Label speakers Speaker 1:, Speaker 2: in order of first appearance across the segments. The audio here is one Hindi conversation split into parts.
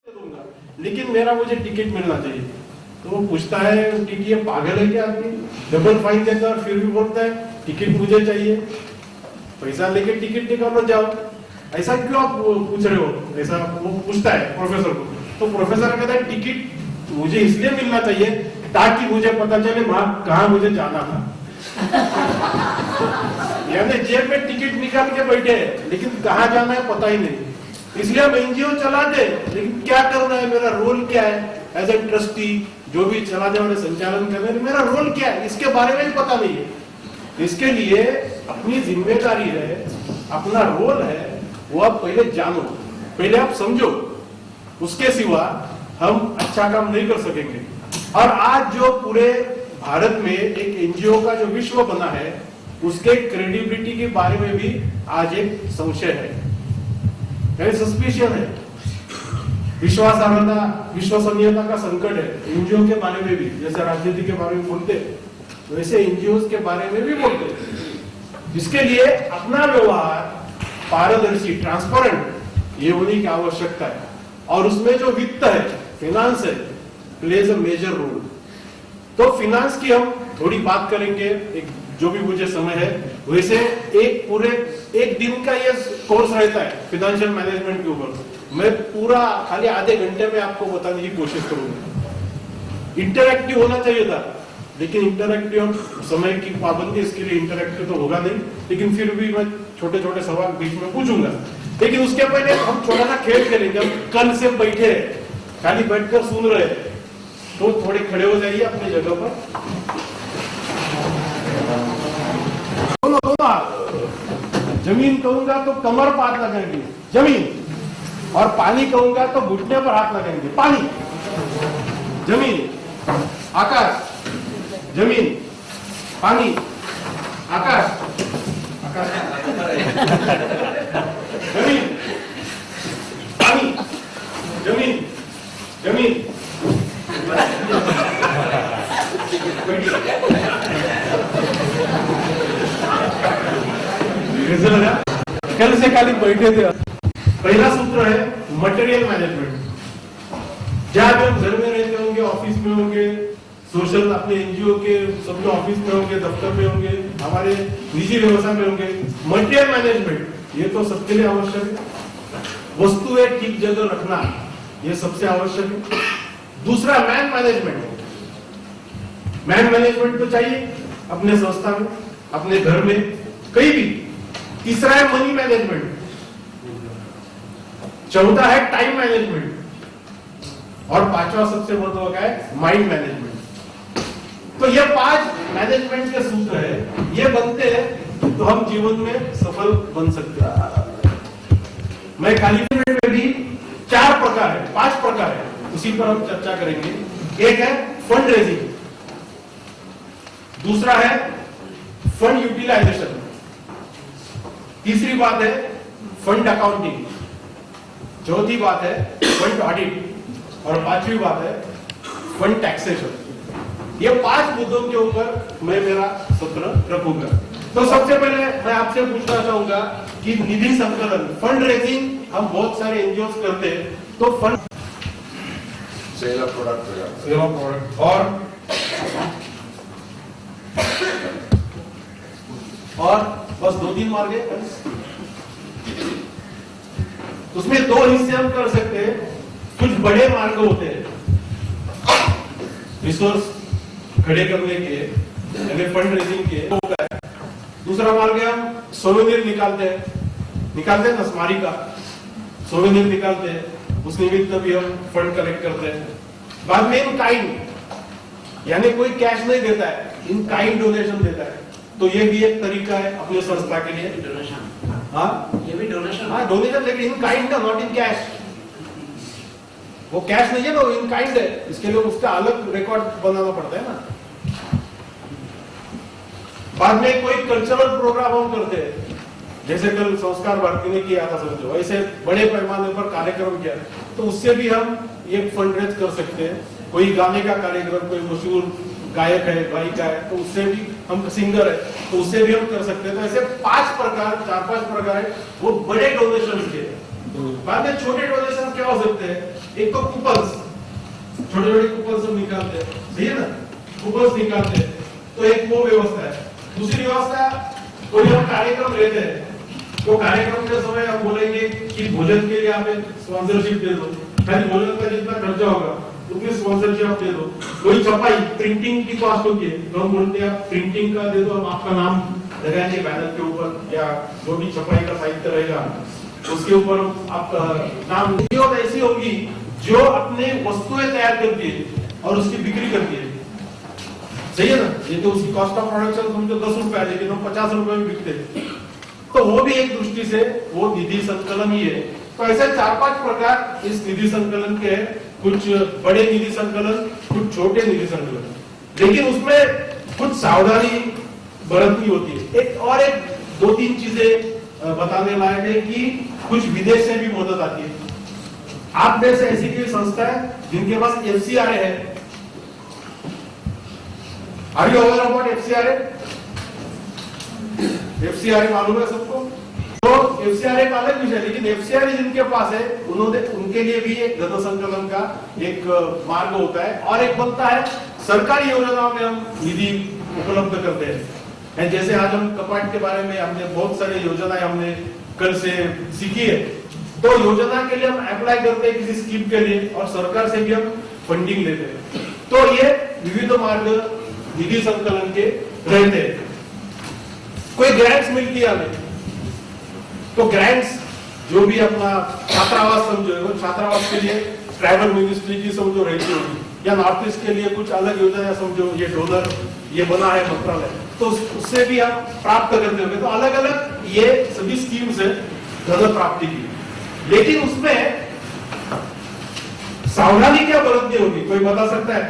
Speaker 1: दूंगा, लेकिन मेरा मुझे टिकट मिलना चाहिए। तो वो पूछता है कि ये पागल है क्या आदमी, डबल फाइन देता है और फिर भी बोलता है टिकट मुझे चाहिए, पैसा लेके टिकट निकालो जाओ, ऐसा क्यों आप पूछ रहे हो? ऐसा वो पूछता है प्रोफेसर को। तो प्रोफेसर कहता है टिकट मुझे इसलिए मिलना चाहिए ताकि मुझे पता चले वहां कहाँ मुझे जाना था। यानी जेब में टिकट निकाल के बैठे हैं लेकिन कहाँ जाना है पता ही नहीं, इसलिए हम एनजीओ चलाते, लेकिन क्या करना है, मेरा रोल क्या है एज ए ट्रस्टी, जो भी चलाने वाले संचालन कर रहे हैं, मेरा रोल क्या है इसके बारे में पता नहीं है। इसके लिए अपनी जिम्मेदारी है, अपना रोल है, वो आप पहले जानो, पहले आप समझो, उसके सिवा हम अच्छा काम नहीं कर सकेंगे। और आज जो पूरे भारत में एक एनजीओ का जो विश्व बना है, उसके क्रेडिबिलिटी के बारे में भी आज एक संशय है, सस्पिशन है, विश्वासार्हता विश्वसनीयता का संकट है एनजीओ के बारे में भी। जैसे राजनीति के बारे में बोलते वैसे एनजीओ के बारे में भी बोलते। इसके लिए अपना व्यवहार पारदर्शी, ट्रांसपेरेंट ये होने की आवश्यकता है। और उसमें जो वित्त है, फाइनेंस है, प्लेज अ मेजर रोल। तो फाइनेंस की हम थोड़ी बात करेंगे, एक जो भी मुझे समय है। वैसे एक दिन का ये कोर्स रहता है फाइनेंशियल मैनेजमेंट के ऊपर, मैं पूरा खाली आधे घंटे में आपको बताने की कोशिश करूंगा। इंटरैक्टिव होना चाहिए था, लेकिन इंटरैक्टिव समय की पाबंदी, इसके लिए इंटरैक्टिव तो होगा नहीं, लेकिन फिर भी मैं छोटे छोटे सवाल बीच में पूछूंगा। लेकिन उसके पहले हम छोटा सा खेल खेलेंगे। कल से बैठे खाली बैठकर सुन रहे, तो थोड़े खड़े हो जाइए अपनी जगह पर। जमीन कहूंगा तो कमर पर हाथ लगाएंगे, जमीन। और पानी कहूंगा तो घुटने पर हाथ लगाएंगे, पानी। जमीन, आकाश, जमीन, पानी, आकाश, आकाश, जमीन, पानी, जमीन, जमीन। कल से खाली बैठे थे। पहला सूत्र है मटेरियल मैनेजमेंट। जहां भी हम घर में रहते होंगे, ऑफिस में होंगे, सोशल अपने एनजीओ के सब लोग ऑफिस में होंगे, दफ्तर में होंगे, हमारे निजी व्यवसाय में होंगे, मटेरियल मैनेजमेंट ये तो सबके लिए आवश्यक है। वस्तुएं ठीक जगह रखना ये सबसे आवश्यक है। दूसरा मैन मैनेजमेंट। मैन मैनेजमेंट तो चाहिए अपने संस्था में, अपने घर में, कहीं भी। तीसरा है मनी मैनेजमेंट। चौथा है टाइम मैनेजमेंट। और पांचवा सबसे महत्वपूर्ण का है माइंड मैनेजमेंट। तो ये 5 मैनेजमेंट के सूत्र है, ये बनते हैं तो हम जीवन में सफल बन सकते हैं। मैं खाली में भी 4 प्रकार है, 5 प्रकार है, उसी पर हम चर्चा करेंगे। एक है फंड रेजिंग, दूसरा है फंड यूटिलाइजेशन, तीसरी बात है फंड अकाउंटिंग, चौथी बात है फंड ऑडिट, और 5वीं बात है फंड टैक्सेशन। ये 5 मुद्दों के ऊपर मैं मेरा सत्र रखूंगा। तो सबसे पहले मैं आपसे पूछना चाहूंगा कि निधि संकलन, फंड रेजिंग हम बहुत सारे एनजीओ करते हैं, तो फंड
Speaker 2: सेल ऑफ प्रोडक्ट
Speaker 1: और बस 2-3 मार्ग है। उसमें 2 हिस्से हम कर सकते हैं। कुछ बड़े मार्ग होते हैं रिसोर्स खड़े करने के, यानी फंड रेजिंग के। दूसरा मार्ग है हम सोवेनियर निकालते हैं ना, स्मारी का सोवेनियर निकालते हैं, उस निमित्त भी हम फंड कलेक्ट करते हैं। बाद में इन काइंड, यानी कोई कैश नहीं देता है, इन काइंड डोनेशन देता है, तो ये भी एक तरीका है अपने संस्था के लिए।
Speaker 3: डोनेशन,
Speaker 1: हाँ
Speaker 3: ये भी डोनेशन,
Speaker 1: हाँ डोनेशन, लेकिन इन काइंड ना, नॉट इन कैश। वो कैश नहीं है ना, वो इन काइंड है, इसके लिए उसका अलग रिकॉर्ड बनाना पड़ता है ना। बाद में कोई कल्चरल प्रोग्राम हम करते हैं, जैसे कल संस्कार भारती ने किया था, समझो ऐसे बड़े पैमाने पर कार्यक्रम किया, तो उससे भी हम ये फंड रेज कर सकते हैं। कोई गाने का कार्यक्रम, कोई मशहूर गायक है, गायिका है, तो उससे भी हम, सिंगर है, तो उससे भी हम कर सकते हैं। तो ऐसे 4-5 प्रकार है वो बड़े डोनेशन के। बाद में छोटे डोनेशन क्या हो सकते हैं, एक तो कूपन्स, छोटे छोटे कूपन्स हम निकालते हैं, सही है ना, कूपन्स निकालते हैं, तो एक वो व्यवस्था है। दूसरी व्यवस्था, कोई हम कार्यक्रम लेते हैं तो कार्यक्रम के समय हम बोलेंगे कि भोजन के लिए आप स्पॉन्सरशिप दे दो, खाली भोजन का जितना खर्चा होगा उतनी स्पॉन्सरशिप आप दे दो। कोई छपाई, प्रिंटिंग की कॉस्ट होती है तो हम बोलते हैं आप प्रिंटिंग का दे दो, हम आपका नाम लगाएंगे बैनर के ऊपर, या जो भी छपाई का साहित्य रहेगा उसके ऊपर आपका नाम। ऐसी होगी जो अपने वस्तुएं तैयार करती है और उसकी बिक्री करती है, सही है ना। ये तो उसकी कॉस्ट ऑफ प्रोडक्शन समझो 10 रुपए है, लेकिन हम 50 रुपए में बिकते हैं, तो वो भी एक दृष्टि से वो निधि संकलन ही है। तो ऐसे 4-5 प्रकार इस निधि संकलन के हैं, कुछ बड़े निधि संकलन, कुछ छोटे निधि संकलन, लेकिन उसमें कुछ सावधानी बरतनी होती है। एक 2-3 चीजें बताने लायक है कि कुछ विदेश से भी मदद आती है। आप में से ऐसी कोई संस्था है जिनके पास FCRA है? Are you aware about FCRA? FCRA मालूम है सबको? तो FCRA का अलग विषय, लेकिन FCRA जिनके पास है उनके लिए भी एक धन संकलन का एक मार्ग होता है। और एक बनता है सरकारी योजनाओं में हम निधि उपलब्ध करते हैं। जैसे आज हम कपाट के बारे में हमने बहुत सारी योजनाएं हमने कल से सीखी है, तो योजना के लिए हम अप्लाई करते हैं किसी स्कीम के लिए और सरकार से भी हम फंडिंग लेते हैं। तो ये विविध मार्ग निधि संकलन के रहते हैं। कोई ग्रांट्स मिलती है हमें, तो ग्रांट्स जो भी अपना छात्रावास समझो, छात्रावास के लिए ट्राइबल मिनिस्ट्री की समझो रहती होगी, या नॉर्थ ईस्ट के लिए कुछ अलग योजना समझो, ये डोनर ये बना है मंत्रालय, तो उससे भी आप प्राप्त करते होंगे। तो अलग अलग ये सभी स्कीम से धन प्राप्ति की, लेकिन उसमें सावधानी क्या बरतनी होगी, कोई बता सकता है?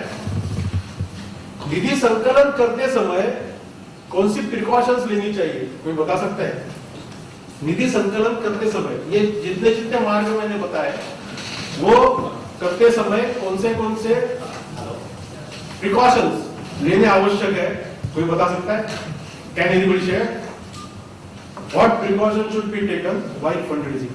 Speaker 1: निधि संकलन करते समय कौन सी प्रिकॉशंस लेनी चाहिए, कोई बता सकता है? निधि संकलन करते समय ये जितने मार्ग मैंने बताए वो करते समय कौन से प्रिकॉशंस लेने आवश्यक है, कोई बता सकता है? Can anybody share what precaution should be taken while fund raising?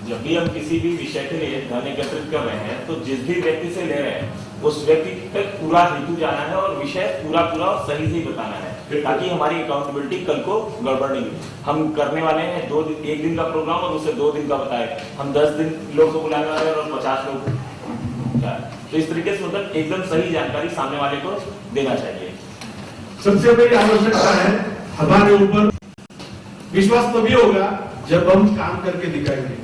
Speaker 3: जब भी हम किसी भी विषय के लिए धन एकत्रित कर रहे हैं तो जिस भी व्यक्ति से ले रहे हैं उस व्यक्ति तक पूरा हेतु जाना है और विषय पूरा और सही से बताना है, ताकि हमारी अकाउंटेबिलिटी कल को गड़बड़ नहीं हो। हम करने वाले हैं 1 दिन का प्रोग्राम और उसे 2 दिन का बताए, हम 10 दिन लोग को बुलाने वाले हैं और 50 लोग, तो इस तरीके से मतलब एकदम सही जानकारी सामने वाले को देना चाहिए।
Speaker 1: सबसे पहले आवश्यकता है हमारे ऊपर विश्वास तभी होगा जब हम काम करके दिखाएंगे।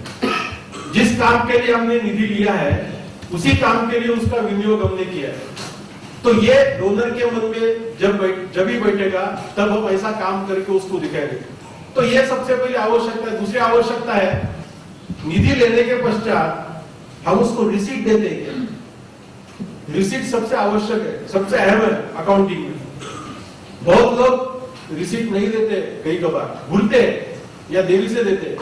Speaker 1: जिस काम के लिए हमने निधि लिया है उसी काम के लिए उसका विनियोग हमने किया है, तो ये डोनर के मन में जब भी बैठेगा तब हम ऐसा काम करके उसको दिखाएंगे। तो ये सबसे पहले आवश्यकता है। दूसरी आवश्यकता है निधि लेने के पश्चात हम उसको रिसीट देते हैं। रिसीट सबसे आवश्यक है, सबसे अहम है अकाउंटिंग में। बहुत लोग रिसीट नहीं देते, कई कबार भूलते या देरी से देते।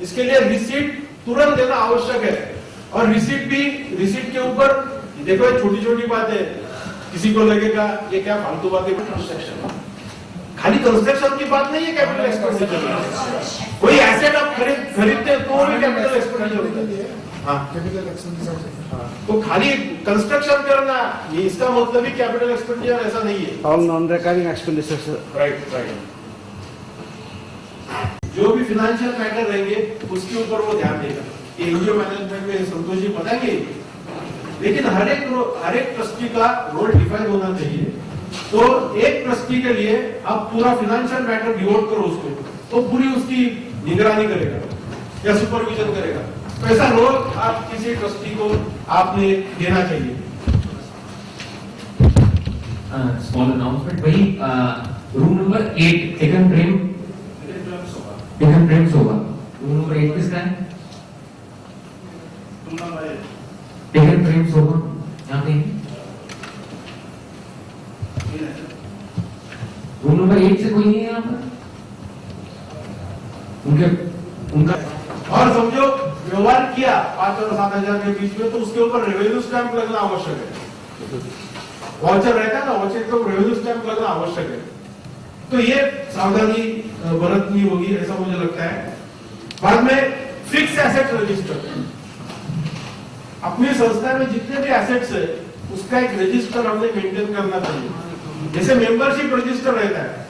Speaker 1: इसके लिए रिसीट तुरंत देना आवश्यक है। और रिसीट के ऊपर देखो छोटी छोटी बातें, किसी को लगेगा ये क्या फालतू बातें, कंस्ट्रक्शन, खाली कंस्ट्रक्शन की बात नहीं है कैपिटल एक्सपेंडिचर। कोई एसेट आप खरीदते हैं तो भी कैपिटल एक्सपेंडिचर होता है। हाँ, कैपिटल एक्सपेंडिचर तो खाली कंस्ट्रक्शन करना ये इसका मतलब ही कैपिटल एक्सपेंडिचर ऐसा नहीं है।
Speaker 4: All non recurring expenditure.
Speaker 1: Right. जो भी फाइनेंशियल मैटर रहेंगे उसके ऊपर वो ध्यान देगा। एनजीओ मैनेजमेंट में संतोष जी बताएंगे, लेकिन हर एक ट्रस्टी का रोल डिफाइन होना चाहिए। तो एक ट्रस्टी के लिए आप पूरा फाइनेंशियल मैटर डिवोट करो उसको, तो पूरी उसकी निगरानी करेगा या सुपरविजन करेगा। तो ऐसा रोल आप किसी ट्रस्टी को आपने देना चाहिए।
Speaker 5: स्मॉल अनाउंसमेंट, वही रूम नंबर 8 टेकन प्रेम सोबा, रूम नंबर 8 किसका है? टेकन प्रेम सोबा यहाँ पे रूम नंबर 8 से कोई नहीं है यहाँ पर? उनका
Speaker 1: और समझो व्यवहार किया 5 और 7 हजार के बीच में, तो उसके ऊपर रेवेन्यू स्टैंप लगना आवश्यक है। वाउचर रहता है ना, वाउचर तो रेवेन्यू स्टैंप लगना आवश्यक है। तो ये सावधानी बरतनी होगी, ऐसा मुझे लगता है। बाद में फिक्स एसेट रजिस्टर। अपनी संस्था में जितने भी एसेट्स है उसका एक रजिस्टर हमने मेंटेन करना चाहिए। जैसे मेंबरशिप रजिस्टर रहता है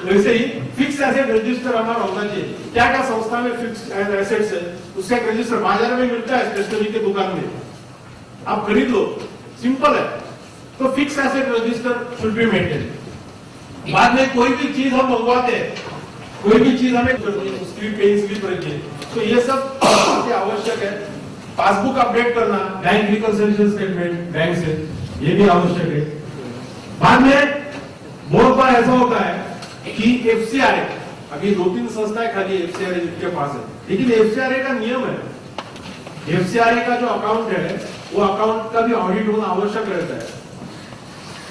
Speaker 1: वैसे ही फिक्स एसेट रजिस्टर हमारा होना चाहिए। क्या क्या संस्था में फिक्स एसेट्स है उसका एक रजिस्टर बाजार में मिलता है, स्टेशनरी के दुकान में आप खरीद लो, सिंपल है। तो fix asset register should be maintain. बाद में कोई भी चीज हम मंगवाते हैं, कोई भी चीज हमें उसकी पेइंग स्लिप रहती है, तो ये सब आवश्यक है। पासबुक अपडेट करना, बैंक रिकंसिलिएशन स्टेटमेंट बैंक से, ये भी आवश्यक है। बाद में बहुत बार ऐसा होता है कि एफसीआरए, अभी 2-3 संस्थाएं खाली एफसीआरए जिनके पास है, लेकिन एफसीआरए का नियम है, एफसीआरए का जो अकाउंट है वो अकाउंट का भी ऑडिट होना आवश्यक रहता है।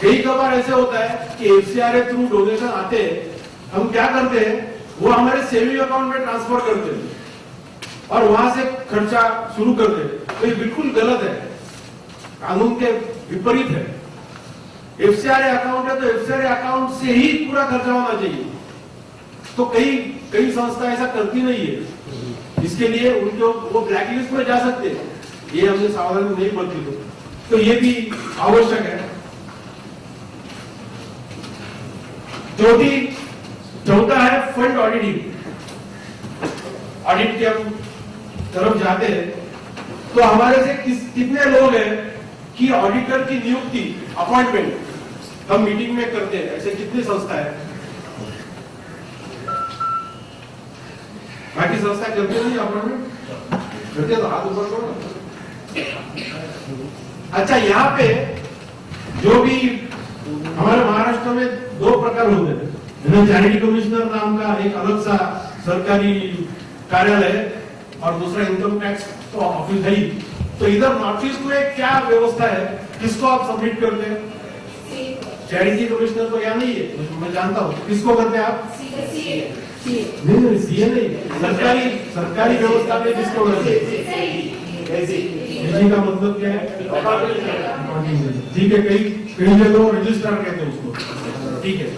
Speaker 1: कई बार ऐसे होता है कि एफसीआरए थ्रू डोनेशन आते हैं, हम क्या करते हैं वो हमारे सेविंग अकाउंट में ट्रांसफर करते हैं और वहां से खर्चा शुरू करते हैं। तो ये बिल्कुल गलत है, कानून के विपरीत है। एफसीआरए अकाउंट है तो एफसीआरए अकाउंट से ही पूरा खर्चा होना चाहिए। तो कई संस्था ऐसा करती नहीं है, इसके लिए उनको वो ब्लैकलिस्ट में जा सकते हैं, ये हमने सावधानी नहीं बरती। तो ये भी आवश्यक है। चौथा है फंड ऑडिटिंग। ऑडिट के हम तरफ जाते हैं तो हमारे से कितने लोग हैं कि ऑडिटर की नियुक्ति अपॉइंटमेंट हम मीटिंग में करते हैं, ऐसे कितनी संस्था है? बाकी संस्था करते नहीं अपॉइंटमेंट करते, तो हाथ ऊपर करो। अच्छा, यहाँ पे जो भी हमारे महाराष्ट्र में 2 प्रकार होते हैं, चैरिटी कमिश्नर नाम का एक अलग सा सरकारी कार्यालय और दूसरा इनकम टैक्स तो ऑफिस है ही। तो इधर नॉर्थ ईस्ट में क्या व्यवस्था है, किसको आप सबमिट करते हैं? चैरिटी कमिश्नर तो यहाँ नहीं है, मैं जानता हूँ। किसको करते हैं आप? नहीं, सीए नहीं, सरकारी व्यवस्था में किसको करते हैं? का मतलब क्या है? ठीक है, कई जगह रजिस्ट्रार कहते हैं उसको, ठीक है।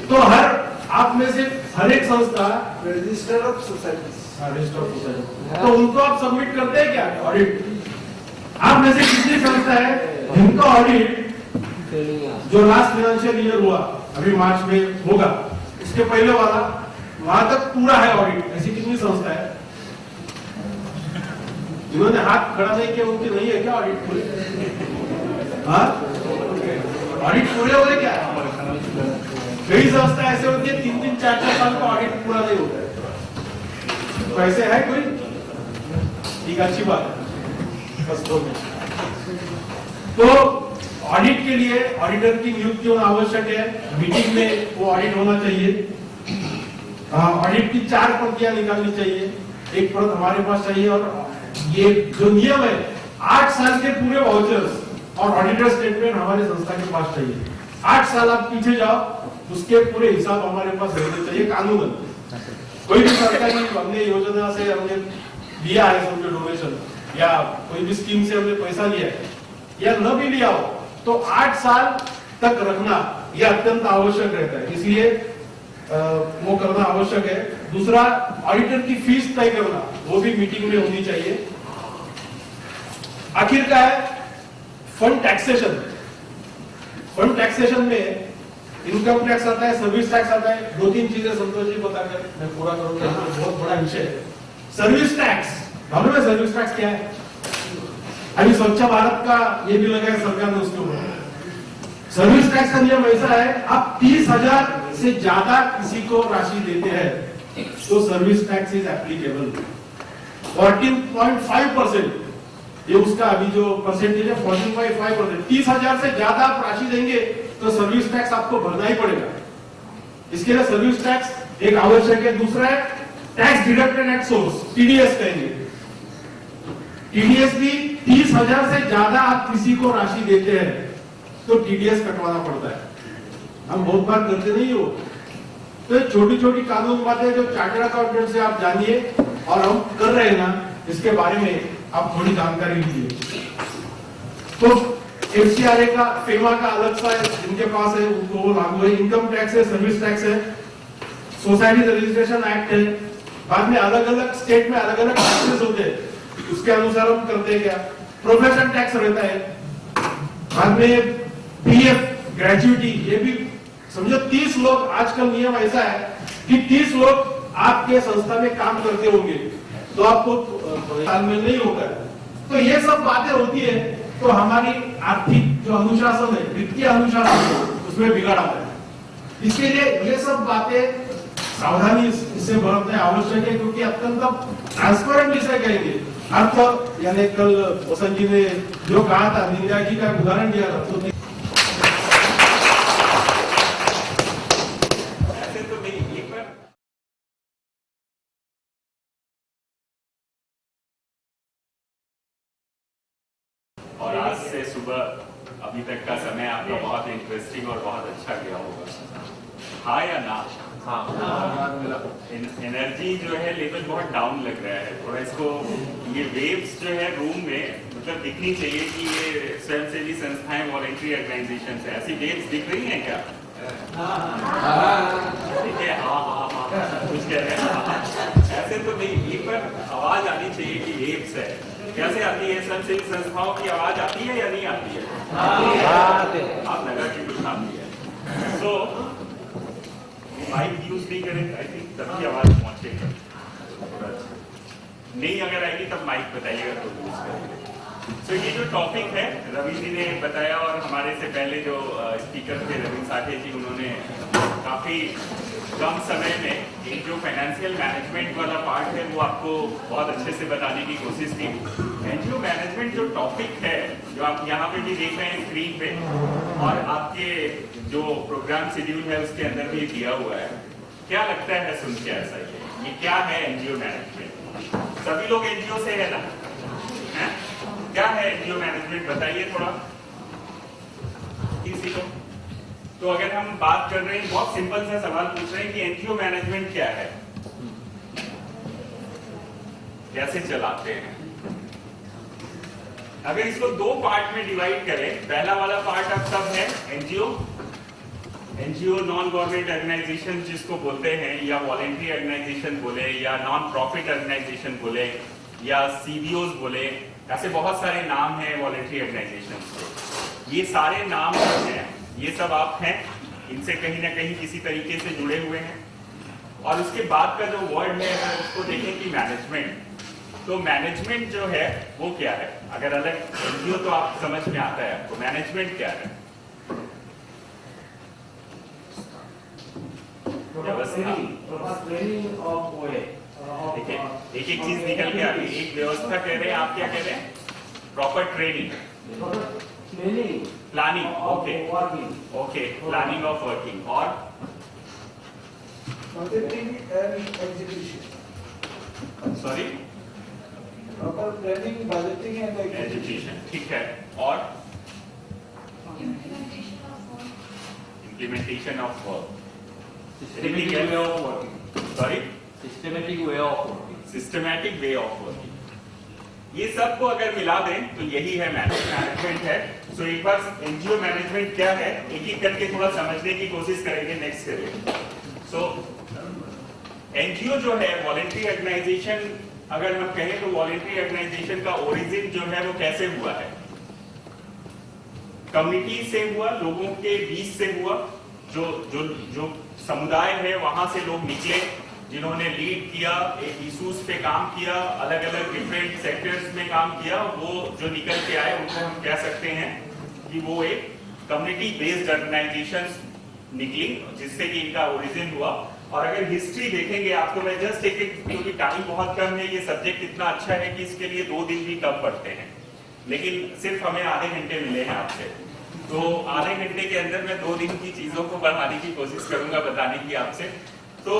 Speaker 1: तो आप में से हर एक संस्था
Speaker 4: रजिस्टर ऑफ सोसाइटी,
Speaker 1: तो उनको आप सबमिट करते हैं क्या ऑडिट? आप में से कितनी संस्था है जिनका ऑडिट जो लास्ट फाइनेंशियल ईयर हुआ, अभी मार्च में होगा, उसके पहले वाला वहां तक पूरा है ऑडिट? ऐसी कितनी संस्था है? जिन्होंने हाथ खड़ा नहीं किया उनकी नहीं है क्या ऑडिट पूरे? ऑडिट पूरे हो गए क्या? कई संस्था ऐसे होती है 3-3, 4-4 साल का ऑडिट पूरा नहीं होता है। तो ऐसे है कोई? ठीक, अच्छी बात है। बस 2 मिनट। तो ऑडिट के लिए ऑडिटर की नियुक्ति होना आवश्यक है, मीटिंग में वो ऑडिट होना चाहिए। ऑडिट की 4 प्रतियां निकालनी चाहिए, एक प्रत हमारे पास चाहिए। और ये जो नियम है 8 साल के पूरे वाउचर्स और ऑडिटर स्टेटमेंट हमारे संस्था के पास चाहिए। 8 साल आप पीछे जाओ, उसके पूरे हिसाब हमारे पास रहने चाहिए कानूनन। कोई भी सरकारी हमने योजना से हमने लिया है समझो डोनेशन, या कोई भी स्कीम से हमने पैसा लिया है या न भी लिया हो, तो 8 साल तक रखना यह अत्यंत आवश्यक रहता है, इसलिए वो करना आवश्यक है। दूसरा, ऑडिटर की फीस तय करना, वो भी मीटिंग में होनी चाहिए। आखिर का है फंड टैक्सेशन। फंड टैक्सेशन में इनकम टैक्स आता है, सर्विस टैक्स आता है। 2-3 चीजें संतोष जी बताकर मैं पूरा करूंगा, बहुत बड़ा विषय है। सर्विस टैक्स, मालूम है सर्विस टैक्स क्या है? अभी स्वच्छ भारत का ये भी लगाया सरकार ने उसके ऊपर। सर्विस टैक्स का नियम ऐसा है, आप 30,000 से ज्यादा किसी को राशि देते हैं तो सर्विस टैक्स इज एप्लीकेबल। 14.5% ये उसका अभी जो परसेंटेज है 14.5%। 30,000 से ज्यादा आप राशि देंगे तो सर्विस टैक्स आपको भरना ही पड़ेगा। इसके लिए सर्विस टैक्स एक आवश्यक है। दूसरा है tax deducted at source, TDS कहेंगे। टीडीएस भी 30,000 से ज्यादा आप किसी को राशि देते हैं तो टीडीएस कटवाना पड़ता है। हम बहुत बार करते नहीं हो। तो छोटी छोटी कानून बातें जो चार्टर्ड अकाउंटेंट से आप जानिए, और हम कर रहे हैं ना, इसके बारे में आप थोड़ी जानकारी लीजिए। तो एफसीआरए का, फेमा का अलग सा जिनके पास है उनको वो लागू है। इनकम टैक्स है, सर्विस टैक्स है, सोसाइटी रजिस्ट्रेशन एक्ट है, बाद में अलग अलग स्टेट में अलग अलग टैक्सेस होते हैं, उसके अनुसार हम करते हैं क्या, प्रोफेशन टैक्स रहता है, बाद में पीएफ ग्रेजुइटी, ये भी समझो 30 लोग, आजकल नियम ऐसा है कि 30 लोग आपके संस्था में काम करते होंगे तो आपको साल में नहीं होगा। तो ये सब बातें होती है तो हमारी आर्थिक जो अनुशासन है, वित्तीय अनुशासन, उसमें बिगाड़ आता है। इसके लिए ये सब बातें सावधानी इससे बरतना आवश्यक है, क्योंकि अत्यंत ट्रांसपेरेंटली से कहेंगे। अर्थ यानी कल वसंत जी ने जो कहा था, निंदा जी का उदाहरण दिया था, तो
Speaker 3: ऐसे तो नहीं, एक बार
Speaker 6: और आज से सुबह अभी तक का समय आपका बहुत इंटरेस्टिंग और बहुत अच्छा गया होगा, हाँ या ना? एनर्जी जो है लेवल बहुत डाउन लग रहा है थोड़ा, इसको ये वेव्स जो है रूम में मतलब दिखनी चाहिए कि ये स्वयंसेवी संस्थाएं, वॉलंटरी ऑर्गेनाइजेशन है, ऐसी वेव्स दिख रही हैं क्या? ठीक है, हाँ हाँ हाँ कुछ कह रहे हैं, ऐसे तो नहीं, एक बार आवाज आनी चाहिए कि वेव्स है। कैसे आती है? स्वयंसेवी संस्थाओं की आवाज आती है या नहीं आती है? आप लगा कि कुछ आती है। सो माइक यूज नहीं करें, आई थिंक तभी आवाज पहुंचेगा थोड़ा अच्छा। नहीं अगर आएगी तब माइक बताइएगा तो यूज करेंगे। तो ये जो टॉपिक है रवि जी ने बताया, और हमारे से पहले जो स्पीकर थे रवि साठे जी, उन्होंने काफी कम समय में एक जो फाइनेंशियल मैनेजमेंट वाला पार्ट है वो आपको बहुत अच्छे से बताने की कोशिश की। एनजीओ मैनेजमेंट जो टॉपिक है, जो आप यहाँ पे भी देख रहे हैं स्क्रीन पे, और आपके जो प्रोग्राम शेड्यूल है उसके अंदर भी दिया हुआ है, क्या लगता है सुन के ऐसा ये क्या है एनजीओ मैनेजमेंट? सभी लोग एनजीओ से है ना? है? क्या है एनजीओ मैनेजमेंट बताइए थोड़ा किसी को। तो अगर हम बात कर रहे हैं, बहुत सिंपल सा सवाल पूछ रहे हैं कि एनजीओ मैनेजमेंट क्या है, कैसे चलाते हैं? अगर इसको दो पार्ट में डिवाइड करें, पहला वाला पार्ट अब सब है NGO, NGO non government organisation जिसको बोलते हैं, या वॉलेंट्री ऑर्गेनाइजेशन बोले, या नॉन प्रॉफिट ऑर्गेनाइजेशन बोले, या सीबीओज बोले, ऐसे बहुत सारे नाम हैं वॉलेंट्री ऑर्गेनाइजेशन के। ये सारे नाम जो हैं, ये सब आप हैं, इनसे कहीं ना कहीं किसी तरीके से जुड़े हुए हैं। और उसके बाद का जो वर्ड है, अगर उसको देखें कि मैनेजमेंट, तो मैनेजमेंट जो है वो क्या है? अगर अलग एनजीओ तो आप समझ में आता है आपको, मैनेजमेंट क्या है? देखिए एक एक चीज निकल के आ रही है। एक व्यवस्था कह रहे हैं, आप क्या कह रहे हैं? Proper training, planning, okay okay, planning of working, और
Speaker 4: Budgeting and execution.
Speaker 6: Sorry
Speaker 4: Proper planning, budgeting and execution.
Speaker 6: Education, ठीक है, और implementation of work,
Speaker 7: Systematic way of working.
Speaker 6: Sorry
Speaker 7: Systematic way of working.
Speaker 6: Systematic way of working. ये सब को अगर मिला दें तो यही है मैनेजमेंट है। सो एक बार एनजीओ मैनेजमेंट क्या है एक एक करके थोड़ा समझने की कोशिश करेंगे नेक्स्ट करेंगे। सो एनजीओ जो है वॉलेंट्री ऑर्गेनाइजेशन, अगर हम कहें तो वॉलेंट्री ऑर्गेनाइजेशन का ओरिजिन जो है वो कैसे हुआ है? कम्युनिटी से हुआ, लोगों के बीच से हुआ, जो जो जो समुदाय है वहां से लोग निकले, जिन्होंने लीड किया, एक इशूज पे काम किया, अलग अलग डिफरेंट सेक्टर्स में काम किया, वो जो निकल के आए उनको हम कह सकते हैं कि वो एक कम्युनिटी बेस्ड ऑर्गेनाइजेशन निकली, जिससे कि इनका ओरिजिन हुआ। और अगर हिस्ट्री देखेंगे आपको, मैं जस्ट एक क्योंकि टाइम बहुत कम है, ये सब्जेक्ट इतना अच्छा है कि इसके लिए 2 दिन भी कम पड़ते हैं, लेकिन सिर्फ हमें आधे घंटे मिले हैं आपसे, तो आधे घंटे के अंदर मैं 2 दिन की चीजों को बढ़ाने की कोशिश करूंगा बताने की आपसे। तो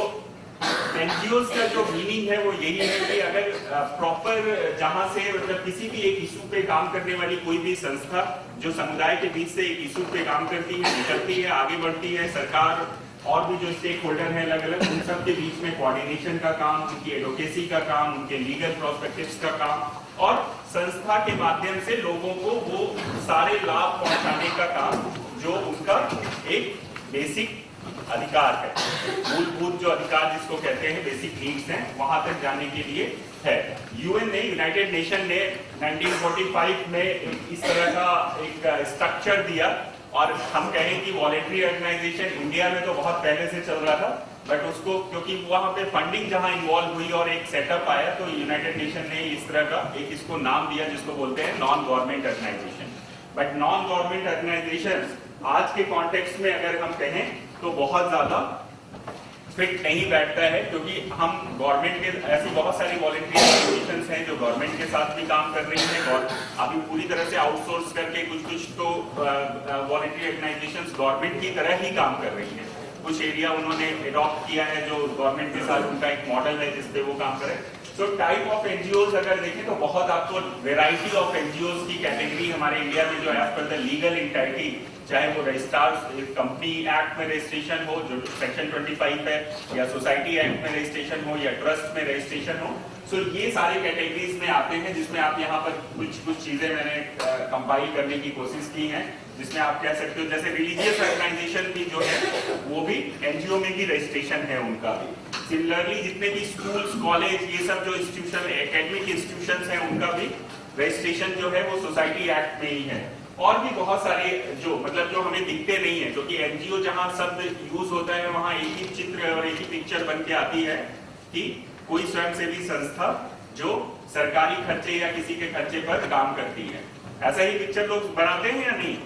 Speaker 6: एनजीओज का जो मीनिंग है वो यही है कि अगर प्रॉपर जहां से मतलब किसी भी एक इशू पे काम करने वाली कोई भी संस्था जो समुदाय के बीच से एक इशू पे काम करती है, निकलती है, आगे बढ़ती है, सरकार और भी जो स्टेक होल्डर है अलग अलग, उन सब के बीच में कोऑर्डिनेशन का काम, उनकी एडवोकेसी का काम, उनके लीगल प्रोस्पेक्टिव्स का काम, और संस्था के माध्यम से लोगों को वो सारे लाभ पहुंचाने का काम जो उनका एक बेसिक अधिकार है, मूलभूत जो अधिकार जिसको कहते हैं बेसिक नीड्स हैं, वहां तक जाने के लिए है। यूएन ने, यूनाइटेड नेशन ने 1945 में इस तरह का एक स्ट्रक्चर दिया, और हम कहें कि वॉलेंट्री ऑर्गेनाइजेशन इंडिया में तो बहुत पहले से चल रहा था, बट उसको क्योंकि वहां पे फंडिंग जहां इन्वॉल्व हुई और एक सेटअप आया, तो यूनाइटेड नेशन ने इस तरह का एक इसको नाम दिया जिसको बोलते हैं non government organisation. But non government organisation आज के कॉन्टेक्स्ट में अगर हम कहें तो बहुत ज्यादा फिट नहीं बैठता है, क्योंकि हम गवर्नमेंट के ऐसी बहुत सारी वॉलेंट्री ऑर्गेनाइजेशंस हैं जो गवर्नमेंट के साथ भी काम कर रही हैं, और अभी पूरी तरह से आउटसोर्स करके कुछ तो वॉलेंट्री ऑर्गेनाइजेशंस गवर्नमेंट की तरह ही काम कर रही हैं। कुछ एरिया उन्होंने अडॉप्ट किया है जो गवर्नमेंट के साथ उनका एक मॉडल है जिसपे वो काम करे। सो टाइप ऑफ एनजीओज अगर देखें तो बहुत आपको वेराइटी ऑफ एनजीओज की कैटेगरी हमारे इंडिया में जो एज पर द लीगल एंटिटी, चाहे वो रजिस्ट्रार कंपनी एक्ट में रजिस्ट्रेशन हो जो सेक्शन 25 है, या सोसाइटी एक्ट में रजिस्ट्रेशन हो, या ट्रस्ट में रजिस्ट्रेशन हो, सो ये सारे कैटेगरीज में आते हैं, जिसमें आप यहाँ पर कुछ चीजें मैंने कंपाइल करने की कोशिश की हैं, जिसमें आप कह सकते हो जैसे रिलीजियस ऑर्गेनाइजेशन भी जो है वो भी एनजीओ में भी रजिस्ट्रेशन है उनका भी। सिमिलरली जितने भी स्कूल्स, कॉलेज, ये सब जो इंस्टीट्यूशन, एकेडमिक इंस्टीट्यूशंस हैं, उनका भी रजिस्ट्रेशन जो है वो सोसाइटी एक्ट में ही है। और भी बहुत सारे जो मतलब जो हमें दिखते नहीं है, क्योंकि एनजीओ जहां शब्द यूज होता है वहां एक ही चित्र और एक ही पिक्चर बन के आती है कि कोई स्वयंसेवी संस्था जो सरकारी खर्चे या किसी के खर्चे पर काम करती है। ऐसा ही पिक्चर लोग बनाते हैं या नहीं?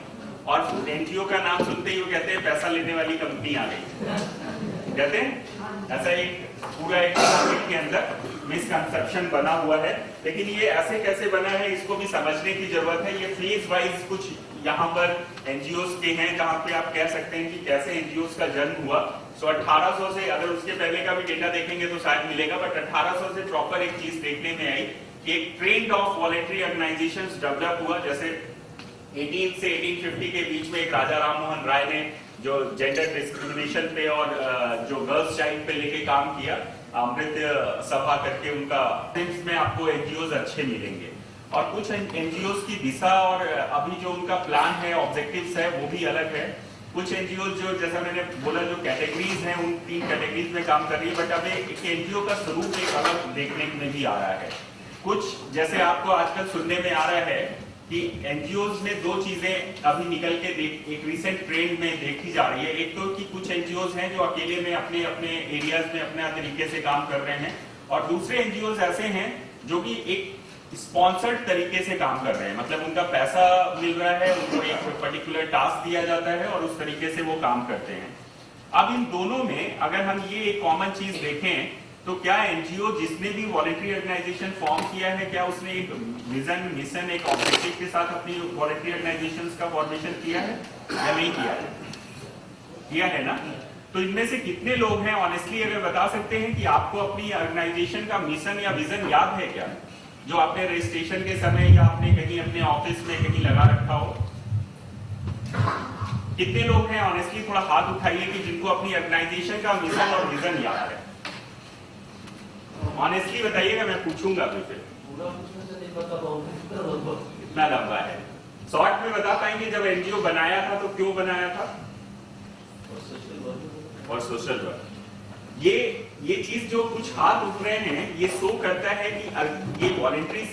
Speaker 6: और एनजीओ का नाम सुनते ही वो कहते हैं पैसा लेने वाली कंपनी आ गई, कहते हैं। ऐसा एक पूरा एक के अंदर मिसकंसेप्शन बना हुआ है, लेकिन ये ऐसे कैसे बना है इसको भी समझने की जरूरत है। ये फेज वाइज कुछ यहाँ पर एनजीओस के हैं जहाँ पे आप कह सकते हैं कि कैसे एनजीओस का जन्म हुआ। सो 1800 से, अगर उसके पहले का भी डेटा देखेंगे तो शायद मिलेगा, बट 1800 से प्रॉपर एक चीज देखने में आई कि एक trend of voluntary organisations develop हुआ। जैसे 18 से 1850 के बीच में एक राजा राम मोहन राय ने जो जेंडर डिस्क्रिमिनेशन पे और जो गर्ल्स चाइल्ड पे लेके काम किया, अमृत सभा करके उनका में आपको एनजीओज अच्छे मिलेंगे। और कुछ एनजीओज की दिशा और अभी जो उनका प्लान है, ऑब्जेक्टिव्स है, वो भी अलग है। कुछ एनजीओ जो जैसा मैंने बोला जो कैटेगरीज हैं उन 3 कैटेगरीज में काम कर रही है, बट अब एक एनजीओ का स्वरूप एक अलग देखने में भी आ रहा है। कुछ जैसे आपको आजकल सुनने में आ रहा है कि एनजीओज में 2 चीजें अभी निकल के एक रिसेंट ट्रेंड में देखी जा रही है। एक तो कि कुछ एनजीओज हैं जो अकेले में अपने अपने एरियाज में अपने तरीके से काम कर रहे हैं, और दूसरे एनजीओज ऐसे हैं जो कि एक स्पॉन्सर्ड तरीके से काम कर रहे हैं, मतलब उनका पैसा मिल रहा है, उनको एक पर्टिकुलर टास्क दिया जाता है और उस तरीके से वो काम करते हैं। अब इन दोनों में अगर हम ये एक कॉमन चीज देखें तो क्या एनजीओ जिसने भी वॉलेंट्री ऑर्गेनाइजेशन फॉर्म किया है, क्या उसने एक विजन, मिशन, एक ऑब्जेक्टिव के साथ अपनी वॉलेंट्री ऑर्गेनाइजेशंस का फॉर्मेशन किया है या नहीं किया है? किया है ना? तो इनमें से कितने लोग हैं ऑनेस्टली अगर बता सकते हैं कि आपको अपनी ऑर्गेनाइजेशन का मिशन या विजन याद है क्या, जो आपने रजिस्ट्रेशन के समय या आपने कहीं अपने ऑफिस में कहीं लगा रखा हो? कितने लोग हैं ऑनेस्टली, थोड़ा हाथ उठाइए कि जिनको अपनी ऑर्गेनाइजेशन का मिशन और विजन याद है। ऑनेस्टली बताइएगा, मैं पूछूंगा भी फिर। इतना लंबा है, शॉर्ट में बता पाएंगे जब एनजीओ बनाया था तो क्यों बनाया था? और सोशल वर्क। ये चीज जो कुछ हाथ उठ रहे हैं ये शो करता है कि ये वॉलेंट्री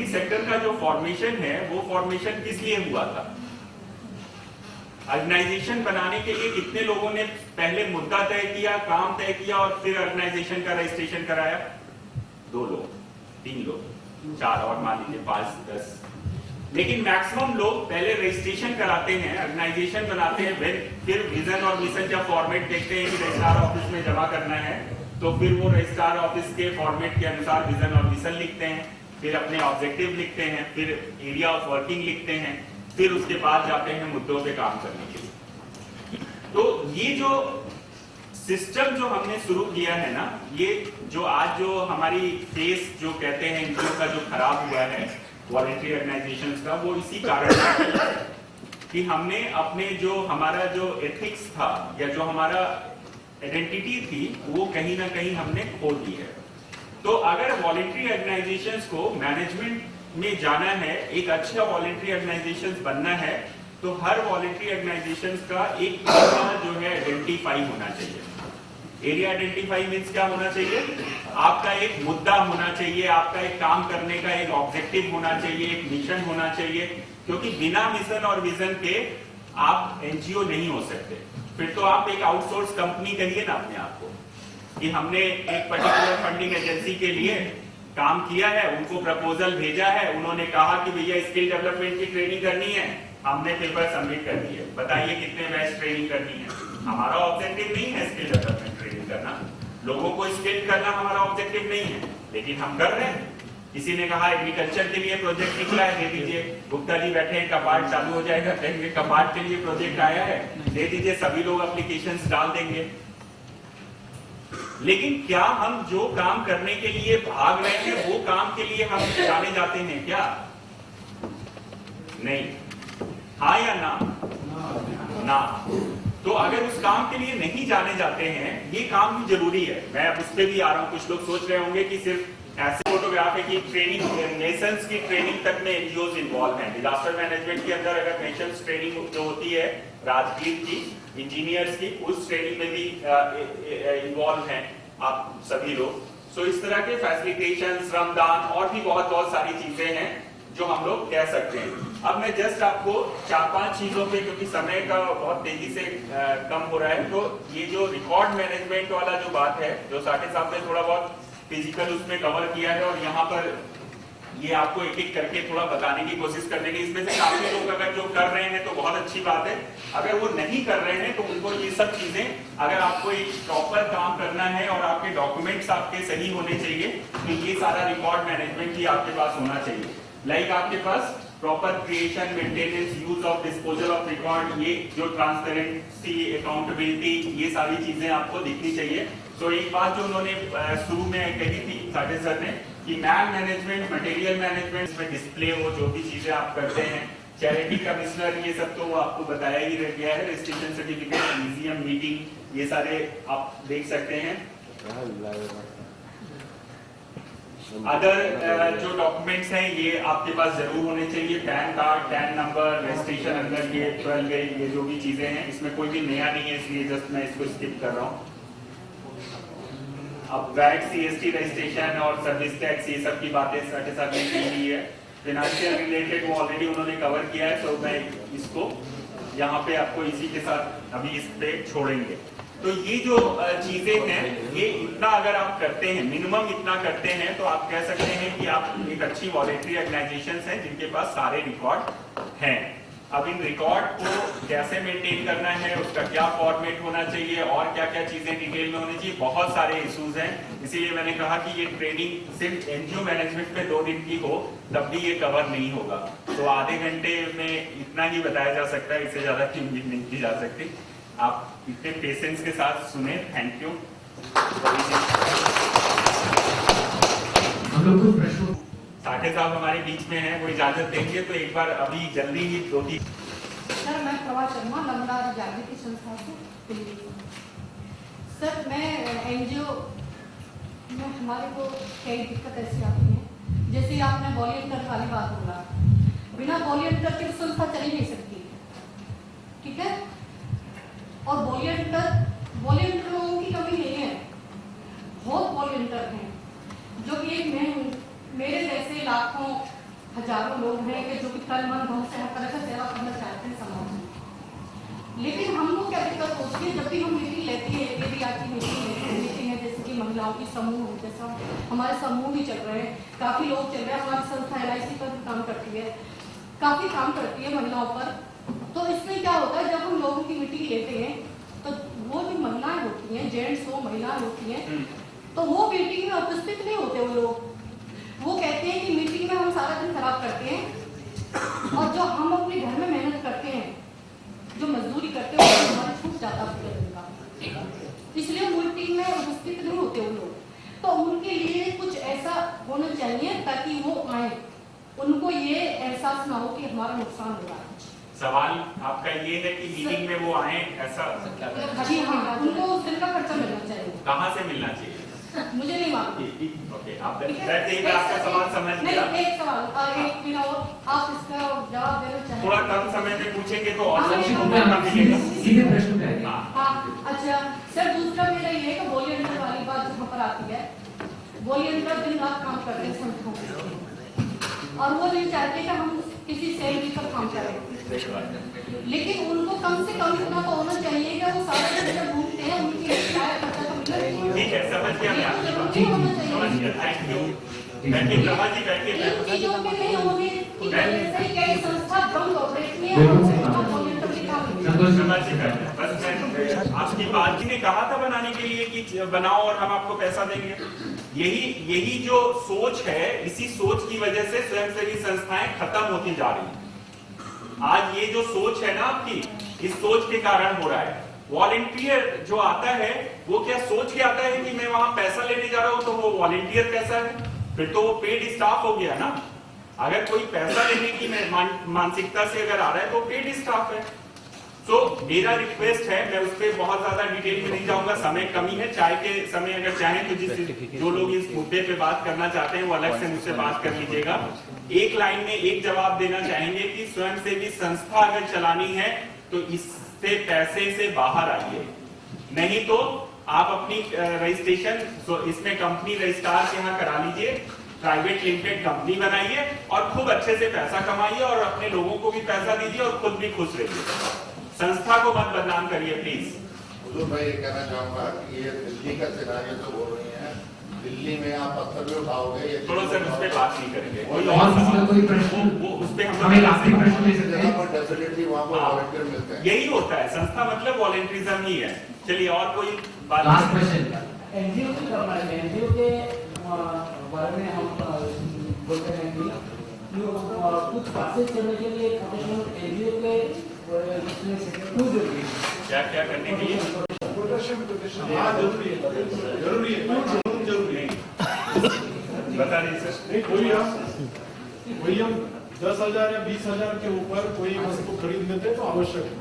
Speaker 6: सेक्टर का जो फॉर्मेशन है वो फॉर्मेशन किस लिए हुआ था? ऑर्गेनाइजेशन बनाने के लिए कितने लोगों ने पहले मुद्दा तय किया, काम तय किया और फिर ऑर्गेनाइजेशन का रजिस्ट्रेशन कराया? 2 लोग, 3 लोग, 4 और मान लीजिए 5, 10। लेकिन मैक्सिमम लोग पहले रजिस्ट्रेशन कराते हैं, ऑर्गेनाइजेशन बनाते हैं, फिर विजन और मिशन का फॉर्मेट देखते हैं कि रजिस्ट्रार ऑफिस में जमा करना है, तो फिर वो रजिस्ट्रार ऑफिस के फॉर्मेट के अनुसार विजन और मिशन लिखते हैं, फिर अपने ऑब्जेक्टिव लिखते हैं, फिर एरिया ऑफ वर्किंग लिखते हैं, फिर उसके बाद जाते हैं मुद्दों पे काम करने के लिए। तो ये जो सिस्टम जो हमने शुरू किया है ना, ये जो आज जो हमारी फेस जो कहते हैं एनजीओ का जो खराब हुआ है वॉलेंट्री ऑर्गेनाइजेशंस का, वो इसी कारण कि हमने अपने जो हमारा जो एथिक्स था या जो हमारा आइडेंटिटी थी वो कहीं ना कहीं हमने खो दी है। तो अगर वॉलेंट्री ऑर्गेनाइजेशंस को मैनेजमेंट में जाना है, एक अच्छा वॉलेंट्री ऑर्गेनाइजेशंस बनना है, तो हर वॉलंटरी ऑर्गेनाइजेशन का एक एरिया जो है आइडेंटिफाई होना चाहिए। एरिया आइडेंटिफाई मीन्स क्या होना चाहिए? आपका एक मुद्दा होना चाहिए, आपका एक काम करने का एक ऑब्जेक्टिव होना चाहिए, एक मिशन होना चाहिए, क्योंकि बिना मिशन और विजन के आप एनजीओ नहीं हो सकते। फिर तो आप एक आउटसोर्स कंपनी करिए ना अपने आप को, कि हमने एक पर्टिकुलर फंडिंग एजेंसी के लिए काम किया है, उनको प्रपोजल भेजा है, उन्होंने कहा कि भैया स्किल डेवलपमेंट की ट्रेनिंग करनी है, हमने पेपर सबमिट कर दिए, बताइए कितने बैच ट्रेनिंग करनी है। हमारा ऑब्जेक्टिव नहीं है स्किल डेवलपमेंट ट्रेनिंग करना, लोगों को स्किल करना हमारा ऑब्जेक्टिव नहीं है, लेकिन हम कर रहे हैं। किसी ने कहा एग्रीकल्चर के लिए प्रोजेक्ट निकला है, दे दीजिए। गुप्ता जी बैठे हैं, कपाट चालू हो जाएगा, कहेंगे कपाट के लिए प्रोजेक्ट आया है, दे दीजिए, सभी लोग एप्लीकेशंस डाल देंगे। लेकिन क्या हम जो काम करने के लिए भाग रहे हैं वो काम के लिए हम जाने जाते हैं क्या? नहीं। हाँ या ना? ना। तो अगर उस काम के लिए नहीं जाने जाते हैं, ये काम भी जरूरी है। मैं अब उस पर भी आ रहा हूं। कुछ लोग सोच रहे होंगे कि सिर्फ ऐसे फोटोग्राफी की ट्रेनिंग, नेशंस की ट्रेनिंग तक में एनजीओज इन्वॉल्व हैं। डिजास्टर मैनेजमेंट के अंदर अगर नेशंस ट्रेनिंग जो होती है राजगीर की, इंजीनियर्स की, उस ट्रेनिंग में भी इन्वॉल्व हैं आप सभी लोग। सो इस तरह के फैसिलिटेशन, श्रमदान और भी बहुत सारी चीजें हैं जो हम लोग कह सकते हैं। अब मैं जस्ट आपको 4-5 चीजों पे, क्योंकि समय का बहुत तेजी से कम हो रहा है, तो ये जो रिकॉर्ड मैनेजमेंट वाला जो बात है, जो साठे साहब ने थोड़ा बहुत फिजिकल उसमें कवर किया है, और यहाँ पर ये आपको एक एक करके थोड़ा बताने की कोशिश कर देंगे। इसमें से काफी लोग अगर जो कर रहे हैं तो बहुत अच्छी बात है, अगर वो नहीं कर रहे हैं तो उनको ये सब चीजें, अगर आपको एक प्रॉपर काम करना है और आपके डॉक्यूमेंट्स आपके सही होने चाहिए, तो ये सारा रिकॉर्ड मैनेजमेंट भी आपके पास होना चाहिए। लाइक आपके पास proper creation, maintenance, use of, disposal of record, ये जो ट्रांसपेरेंसी, अकाउंटेबिलिटी, ये सारी चीजें आपको दिखनी चाहिए। तो एक बात जो उन्होंने शुरू में कही थी साठे सर ने, कि मैन मैनेजमेंट, मटेरियल मैनेजमेंट में डिस्प्ले हो, जो भी चीजें आप करते हैं, चैरिटी कमिश्नर, ये सब तो वो आपको बताया ही रह गया है। रजिस्ट्रेशन सर्टिफिकेट, म्यूजियम, मीटिंग, ये सारे आप देख सकते हैं। अदर जो डॉक्यूमेंट्स हैं ये आपके पास जरूर होने चाहिए। Pan card, pan number, registration अंदर ये 12 ये जो भी चीजें हैं, इसमें कोई भी नया नहीं है, इसलिए जस्ट मैं इसको स्किप कर रहा हूँ। अब वैट, सीएसटी रजिस्ट्रेशन और सर्विस टैक्स, ये सब की बातें साठे साथ में की हुई है। फाइनेंशियल रिलेटेड वो ऑलरेडी उन्होंने कवर किया है, तो मैं इसको यहाँ पे आपको इसी के साथ अभी इस पे छोड़ेंगे। तो ये जो चीजें हैं, ये इतना अगर आप करते हैं, मिनिमम इतना करते हैं, तो आप कह सकते हैं कि आप एक अच्छी वॉलंटरी ऑर्गेनाइजेशंस हैं जिनके पास सारे रिकॉर्ड हैं। अब इन रिकॉर्ड को कैसे मेंटेन करना है, उसका क्या फॉर्मेट होना चाहिए और क्या क्या चीजें डिटेल में होनी चाहिए, बहुत सारे इश्यूज हैं। इसीलिए मैंने कहा कि ये ट्रेनिंग सिर्फ एनजीओ मैनेजमेंट पे 2 दिन की हो तब भी ये कवर नहीं होगा। तो आधे घंटे में इतना ही बताया जा सकता है, इससे ज्यादा की उम्मीद नहीं की जा सकती। आप इतने पेशेंस के साथ सुने, थैंक यू।
Speaker 5: हम लोग कुछ प्रश्नों,
Speaker 6: साठे साहब हमारे बीच में हैं, वो इजाजत देंगे तो एक बार अभी जल्दी ही 2-3।
Speaker 8: सर मैं प्रभा शर्मा, लंबा जागृति संस्था से दिल्ली से। सर मैं एनजीओ में हमारे को कई दिक्कत ऐसी आती है, जैसे आपने वॉलंटियर वाली बात बोला, बिना वॉलंटियर के संस्था चल ही नहीं सकती, ठीक है। और वॉलंटियर लोगों की कमी नहीं है, बहुत वॉलंटियर हैं, जो कि एक मैं हूँ, मेरे जैसे लाखों हजारों लोग हैं कि जो कि तन मन धन से हर तरह से सेवा करना चाहते हैं समाज में। लेकिन हम लोग क्या दिक्कत होती है, जब भी हम मीटिंग लेती है, यदि आज की मीटिंग है, जैसे कि महिलाओं की समूह, जैसा हमारे समूह भी चल रहे हैं, काफी लोग चल रहे हैं, हमारी संस्था LIC पर भी काम करती है, काफी काम करती है महिलाओं पर। तो इसमें क्या होता है, जब हम लोगों की मीटिंग लेते हैं तो वो जो महिलाएं होती हैं, जेंट्स हो, महिलाएं होती हैं, तो वो मीटिंग में उपस्थित नहीं होते। वो लोग वो कहते हैं कि मीटिंग में हम सारा दिन खराब करते हैं, और जो हम अपने घर में मेहनत करते हैं, जो मजदूरी करते हैं, वो हमारे छूट जाता है पूरे दिन का, इसलिए मीटिंग में उपस्थित नहीं होते वो लोग। तो उनके लिए कुछ ऐसा होना चाहिए ताकि वो आए, उनको ये एहसास ना हो कि हमारा नुकसान हो रहा है।
Speaker 6: सवाल आपका ये है कि मीटिंग में वो आए, ऐसा?
Speaker 8: जी हाँ, उनको उस दिन का खर्चा मिलना चाहिए।
Speaker 6: कहाँ से मिलना चाहिए?
Speaker 8: मुझे नहीं मालूम।
Speaker 6: ओके, आप आपका सवाल समझ
Speaker 8: नहीं, एक सवाल, एक बिना और आप इसका जवाब देना चाहिए।
Speaker 6: थोड़ा कम समय में पूछेंगे तो और
Speaker 8: हाँ,
Speaker 6: संक्षिप्त
Speaker 8: हाँ,
Speaker 6: मौका मिलेगा।
Speaker 5: सीधे प्रश्न पे आइए।
Speaker 6: हाँ।
Speaker 8: हाँ, अच्छा सर, दूसरा मेरा ये है कि वॉलंटियर वाली बात जहाँ पर आती है, वॉलंटियर दिन रात काम करते हैं संस्थाओं में, और वो नहीं चाहते कि हम किसी सैलरी पर काम करें, लेकिन उनको कम से कम इतना तो होना चाहिए कि वो सारे दिन जब घूमते हैं उनके लिए किराया खर्चा तो मिले।
Speaker 6: ठीक है, समझ गया मैं आपकी बात।
Speaker 8: ये होना
Speaker 6: समझ
Speaker 8: चाहिए।
Speaker 6: गया, थैंक यू। बैठिए ब्रह्मा जी, बैठिए।
Speaker 8: इन चीजों के लिए होने की वजह से क्या ये संस्था बंद हो रही है
Speaker 5: बिल्कुल
Speaker 8: और
Speaker 5: सही बात।
Speaker 8: उसका वॉलंटियर भी काम नहीं है।
Speaker 5: संतोष जी,
Speaker 6: समझ गया। बस मैं आपकी बात, जी ने कहा था बनाने के लिए कि बनाओ और हम आपको पैसा देंगे। यही जो सोच है, इसी सोच की वजह से स्वयंसेवी संस्थाएं खत्म होती जा रही हैं। आज ये जो सोच है ना आपकी, इस सोच के कारण हो रहा है। वॉलंटियर जो आता है वो क्या सोच के आता है कि मैं वहां पैसा लेने जा रहा हूं, तो वो वॉलंटियर कैसा है? फिर तो वो पेड स्टाफ हो गया ना। अगर कोई पैसा लेने की मानसिकता से अगर आ रहा है तो पेड स्टाफ है। तो मेरा रिक्वेस्ट है, मैं उस पर बहुत ज्यादा डिटेल में नहीं जाऊंगा, समय कमी है। चाय के समय अगर चाहें तो जो लोग इस मुद्दे पे बात करना चाहते हैं वो अलग से मुझसे बात कर लीजिएगा। एक लाइन में एक जवाब देना चाहेंगे कि स्वयंसेवी संस्था अगर चलानी है तो इससे पैसे से बाहर आइए, नहीं तो आप अपनी रजिस्ट्रेशन इसमें कंपनी रजिस्ट्रार के यहाँ करा लीजिए, प्राइवेट लिमिटेड कंपनी बनाइए और खूब अच्छे से पैसा कमाइए और अपने लोगों को भी पैसा दीजिए और खुद भी खुश रहिए। संस्था को मत बदनाम करिए प्लीज।
Speaker 2: हुजूर, मैं ये कहना चाहूंगा कि ये दिल्ली का सिनारियो जो बोल रही है, दिल्ली में आप पत्थर भी उठाओगे, ये
Speaker 6: थोड़ा सा उस पर बात नहीं करेंगे।
Speaker 2: कोई
Speaker 5: और किसी का कोई प्रश्न?
Speaker 6: वो उस पे
Speaker 5: हम एक आखिरी प्रश्न ले सकते
Speaker 2: जगह
Speaker 5: हैं?
Speaker 2: पर डेफिनेटली वहाँ पर
Speaker 6: हाँ।
Speaker 2: वॉलंटियर मिलते हैं।
Speaker 6: यही होता है, संस्था मतलब वॉलंटियरिज्म ही है। चलिए और कोई बात?
Speaker 5: Last question.
Speaker 4: एनजीओ की करना है, एनजीओ के बारे में हम बोलते हैं कि कुछ क्लासेस करने के लिए प्रोफेशनल एनजीओ के इसमें क्यों जरूरी है?
Speaker 6: क्या क्या करने के लिए?
Speaker 1: हाँ, जरूरी है, जरूरी है, क्यों जरूरी है?
Speaker 6: बता दीजिए सर।
Speaker 1: नहीं, कोई हम 10,000 या 20,000 के ऊपर कोई वस्तु खरीद लेते तो आवश्यक है।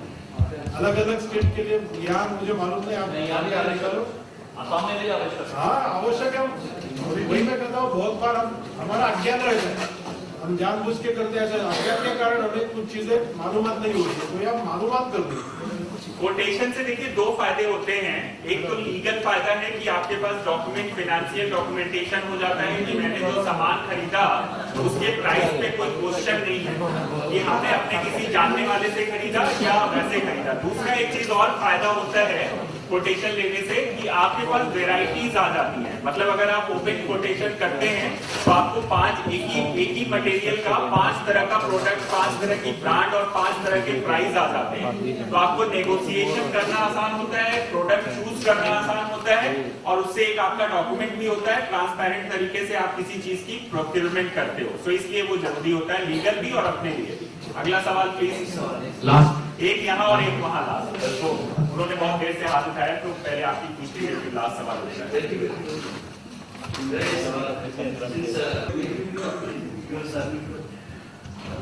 Speaker 1: अलग अलग स्टेट के लिए यहाँ मुझे मालूम नहीं, आप
Speaker 7: नहीं, यहाँ भी आवश्यक है। असम में भी आवश्यक है।
Speaker 1: हाँ, आवश्यक है। वही मैं कहता हूँ, बहुत बार हमारा अज्ञान रहता है, हम जानबूझ के करते हैं ऐसे, अज्ञान के कारण हमें कुछ चीजें मालूमात नहीं होती, तो ये आप मालूमात कर दो।
Speaker 6: कोटेशन से देखिए दो फायदे होते हैं। एक तो लीगल फायदा है कि आपके पास डॉक्यूमेंट, फाइनेंशियल डॉक्यूमेंटेशन हो जाता है कि मैंने जो सामान खरीदा उसके प्राइस पे कोई क्वेश्चन नहीं है कि हमने अपने किसी जानने वाले से खरीदा या वैसे खरीदा। दूसरा एक चीज और फायदा होता है कोटेशन लेने से कि आपके पास वेराइटीज आ जाती हैं। मतलब अगर आप ओपन कोटेशन करते हैं तो आपको एक ही मटेरियल का 5 तरह का प्रोडक्ट, 5 तरह की ब्रांड और 5 तरह के प्राइस आ जाते हैं। तो आपको नेगोशिएशन करना आसान होता है, प्रोडक्ट चूज करना आसान होता है और उससे एक आपका डॉक्यूमेंट भी होता है, ट्रांसपेरेंट तरीके से आप किसी चीज की प्रोक्योरमेंट करते हो। तो इसलिए वो जरूरी होता है, लीगल भी और अपने लिए भी। अगला सवाल प्लीज।
Speaker 5: लास्ट।
Speaker 6: एक यहाँ और एक वहाँ लास्ट। तो उन्होंने बहुत देर से हाथ उठाया तो पहले आपकी पूछती है, फिर लास्ट सवाल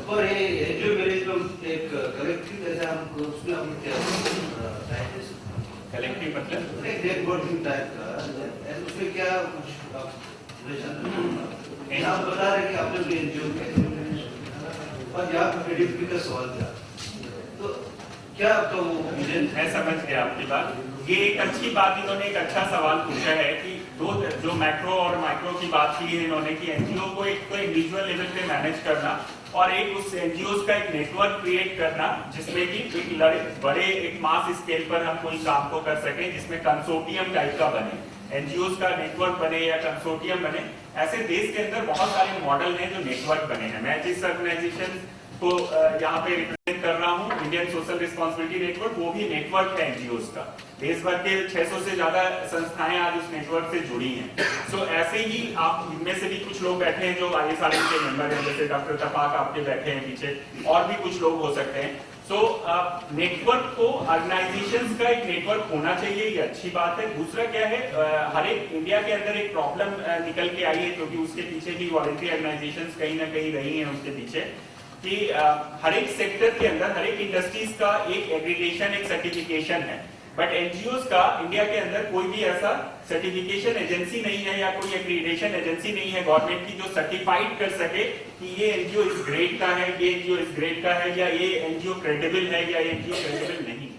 Speaker 9: और ये एनजीओ मैनेजमेंट एक कलेक्टिव जैसा हमको उसमें हम क्या
Speaker 6: कलेक्टिव मतलब
Speaker 9: एक नेटवर्किंग टाइप का, उसमें क्या कुछ आप बता रहे कि आपने भी एनजीओ और यहाँ पे क्रेडिबिलिटी का सवाल था, तो क्या आपका वो
Speaker 6: मैं समझ गया आपकी बात। ये एक अच्छी बात, इन्होंने एक अच्छा सवाल पूछा है कि दो जो मैक्रो और माइक्रो की बात की है इन्होंने कि एनजीओ को एक तो इंडिविजुअल लेवल पे मैनेज करना और एक उस एनजीओ का एक नेटवर्क क्रिएट करना जिसमें कि एक बड़े एक मास स्केल पर हम कोई काम को कर सकें, जिसमें कंसोर्टियम टाइप का बने, एनजीओ का नेटवर्क बने या कंसोर्टियम बने। ऐसे देश के अंदर बहुत सारे मॉडल हैं जो नेटवर्क बने हैं। मैं जिस ऑर्गेनाइजेशन को यहाँ पे रिप्रेजेंट कर रहा हूँ, इंडियन सोशल रिस्पांसिबिलिटी नेटवर्क, वो भी नेटवर्क है एनजीओ का। देश भर के 600 से ज्यादा संस्थाएं आज उस नेटवर्क से जुड़ी हैं। सो ऐसे ही आप इनमें से भी कुछ लोग बैठे हैं जो ISRO के मेंबर हैं, जैसे डॉक्टर तपाक आपके बैठे हैं पीछे, और भी कुछ लोग हो सकते हैं। सो नेटवर्क को ऑर्गेनाइजेशंस का एक नेटवर्क होना चाहिए, ये अच्छी बात है। दूसरा क्या है, हर एक इंडिया के अंदर एक प्रॉब्लम निकल के आई है, क्योंकि उसके पीछे भी वॉलंटरी ऑर्गेनाइजेशंस कहीं ना कहीं रही हैं उसके पीछे, कि हर एक सेक्टर के अंदर हर एक इंडस्ट्रीज का एक एग्रीगेशन, एक सर्टिफिकेशन है। बट एनजीओ का इंडिया के अंदर कोई भी ऐसा सर्टिफिकेशन एजेंसी नहीं है या कोई एक्रीडेशन एजेंसी नहीं है गवर्नमेंट की जो सर्टिफाइड कर सके कि ये एनजीओ इस ग्रेड का है, ये एनजीओ इस ग्रेड का है, या ये एनजीओ क्रेडिबल है या ये एनजीओ क्रेडिबल नहीं है।